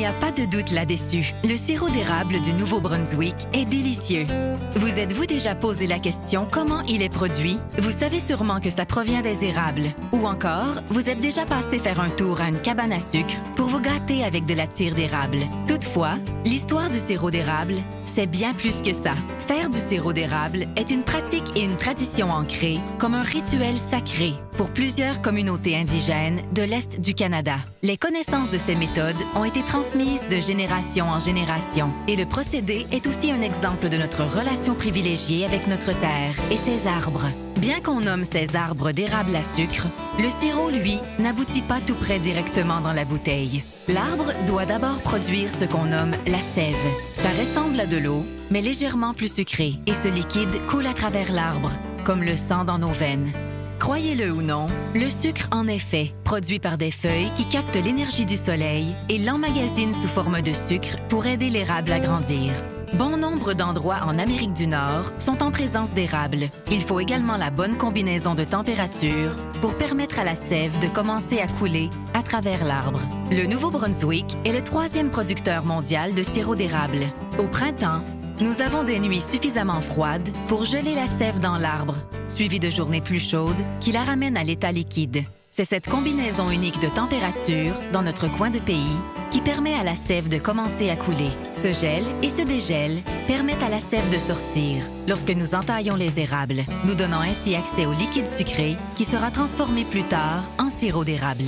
n'y a pas de doute là-dessus. Le sirop d'érable du Nouveau-Brunswick est délicieux. Vous êtes-vous déjà posé la question comment il est produit? Vous savez sûrement que ça provient des érables. Ou encore, vous êtes déjà passé faire un tour à une cabane à sucre pour vous gâter avec de la tire d'érable. Toutefois, l'histoire du sirop d'érable, c'est bien plus que ça. Faire du sirop d'érable est une pratique et une tradition ancrée comme un rituel sacré pour plusieurs communautés indigènes de l'Est du Canada. Les connaissances de ces méthodes ont été transmises de génération en génération et le procédé est aussi un exemple de notre relation privilégiée avec notre terre et ses arbres. Bien qu'on nomme ces arbres d'érable à sucre, le sirop, lui, n'aboutit pas tout près directement dans la bouteille. L'arbre doit d'abord produire ce qu'on nomme la sève. Ça ressemble à de l'eau, mais légèrement plus sucré, et ce liquide coule à travers l'arbre, comme le sang dans nos veines. Croyez-le ou non, le sucre en est fait, produit par des feuilles qui captent l'énergie du soleil et l'emmagasinent sous forme de sucre pour aider l'érable à grandir. Bon nombre d'endroits en Amérique du Nord sont en présence d'érable. Il faut également la bonne combinaison de température pour permettre à la sève de commencer à couler à travers l'arbre. Le Nouveau-Brunswick est le 3e producteur mondial de sirop d'érable. Au printemps, nous avons des nuits suffisamment froides pour geler la sève dans l'arbre, suivies de journées plus chaudes qui la ramènent à l'état liquide. C'est cette combinaison unique de température dans notre coin de pays qui permet à la sève de commencer à couler. Ce gel et ce dégel permettent à la sève de sortir lorsque nous entaillons les érables, nous donnant ainsi accès au liquide sucré qui sera transformé plus tard en sirop d'érable.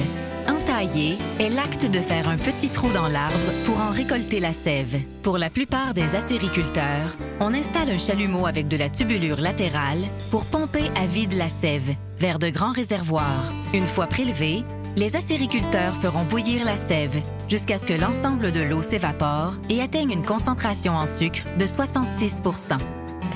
Entailler est l'acte de faire un petit trou dans l'arbre pour en récolter la sève. Pour la plupart des acériculteurs, on installe un chalumeau avec de la tubulure latérale pour pomper à vide la sève vers de grands réservoirs. Une fois prélevée, les acériculteurs feront bouillir la sève jusqu'à ce que l'ensemble de l'eau s'évapore et atteigne une concentration en sucre de 66 %.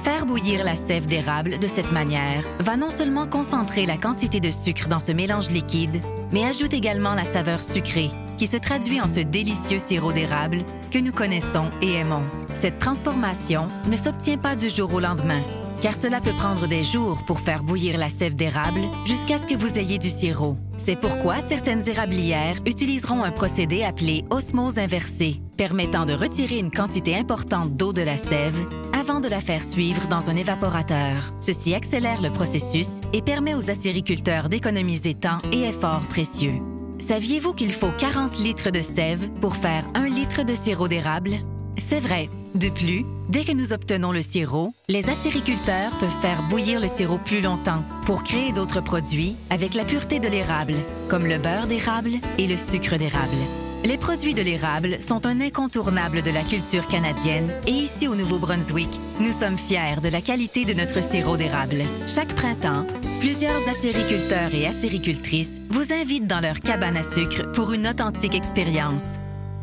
Faire bouillir la sève d'érable de cette manière va non seulement concentrer la quantité de sucre dans ce mélange liquide, mais ajoute également la saveur sucrée qui se traduit en ce délicieux sirop d'érable que nous connaissons et aimons. Cette transformation ne s'obtient pas du jour au lendemain, car cela peut prendre des jours pour faire bouillir la sève d'érable jusqu'à ce que vous ayez du sirop. C'est pourquoi certaines érablières utiliseront un procédé appelé osmose inversée, permettant de retirer une quantité importante d'eau de la sève avant de la faire suivre dans un évaporateur. Ceci accélère le processus et permet aux acériculteurs d'économiser temps et efforts précieux. Saviez-vous qu'il faut 40 litres de sève pour faire 1 litre de sirop d'érable? C'est vrai. De plus, dès que nous obtenons le sirop, les acériculteurs peuvent faire bouillir le sirop plus longtemps pour créer d'autres produits avec la pureté de l'érable, comme le beurre d'érable et le sucre d'érable. Les produits de l'érable sont un incontournable de la culture canadienne et ici au Nouveau-Brunswick, nous sommes fiers de la qualité de notre sirop d'érable. Chaque printemps, plusieurs acériculteurs et acéricultrices vous invitent dans leur cabane à sucre pour une authentique expérience.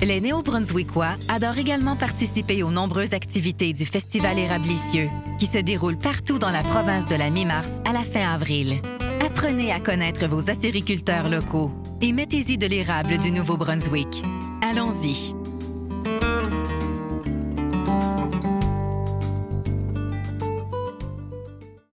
Les Néo-Brunswickois adorent également participer aux nombreuses activités du Festival érablicieux qui se déroule partout dans la province de la mi-mars à la fin avril. Apprenez à connaître vos acériculteurs locaux et mettez-y de l'érable du Nouveau-Brunswick. Allons-y!